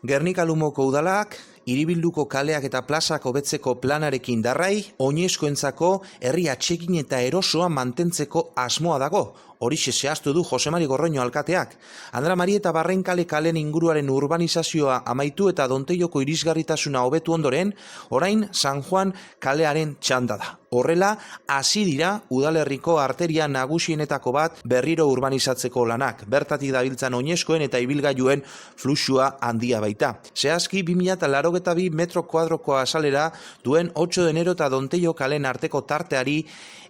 Gernika Lumoko udalak, hiribilduko kaleak eta plazak hobetzeko planarekin darrai, oinezkoentzako herri atsegin eta erosoa mantentzeko asmoa dago. Horixe zehaztu du Jose Mari Gorroño alkateak. Andra Mari eta Barrenkale kalen inguruaren urbanizazioa amaitu eta Donteioko irisgarritasuna hobetu ondoren, orain San Juan kalearen txanda da. Horrela, hasi dira udalerriko arteria nagusienetako bat berriro urbanizatzeko lanak. Bertatik dabiltzan oinezkoen eta ibilgailuen fluxua handia baita. Zehazki 2082 metro kuadroko azalera duen 8 de enero eta Donteio kalen arteko tarteari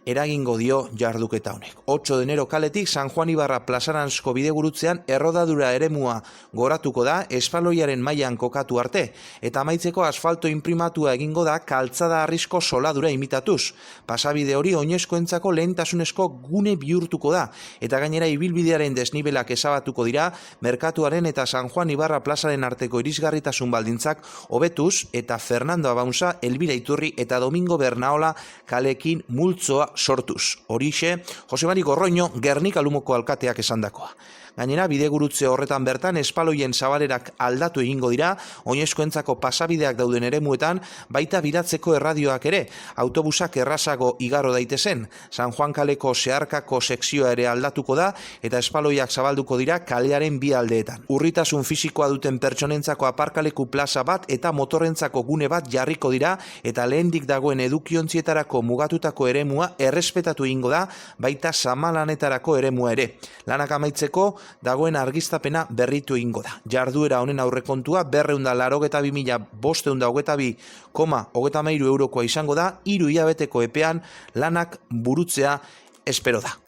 eragingo dio jarduketa honek. 8 de enero kaletik San Juan Ibarra plazaranzko bidegurutzean errodadura eremua goratuko da espaloiaren mailan kokatu arte, eta amaitzeko asfalto inprimatua egingo da kaltzada harrizko soladura imitatuz. Pasabide hori oinezkoentzako lehentasunezko gune bihurtuko da, eta gainera ibilbidearen desnibelak ezabatuko dira, merkatuaren eta San Juan Ibarra plazaren arteko irisgarritasun baldintzak hobetuz, eta Fernando Abaunza, Elbira Iturri eta Domingo Bernaola kalekin multzoa sortuz. Horixe, Jose Mari Gorroño Gernika Lumoko alkateak esandakoa. Gainera, bidegurutze horretan bertan espaloien zabalerak aldatu egingo dira, oinezkoentzako pasabideak dauden eremuetan, baita biratzeko erradioak ere, autobusak errazago igaro daitezen. San Juan kaleko zeharkako sekzioa ere aldatuko da, eta espaloiak zabalduko dira kalearen bi aldeetan. Urritasun fisikoa duten pertsonentzako aparkaleku plaza bat eta motorrentzako gune bat jarriko dira, eta lehendik dagoen edukiontzietarako mugatutako eremua errespetatu egingo da, baita samalanetarako eremua ere. Lanak amaitzeko, dagoen argiztapena berritu egingo da. Jarduera honen aurrekontua 282.522,33 eurokoa izango da, 3 hilabeteko epean lanak burutzea espero da.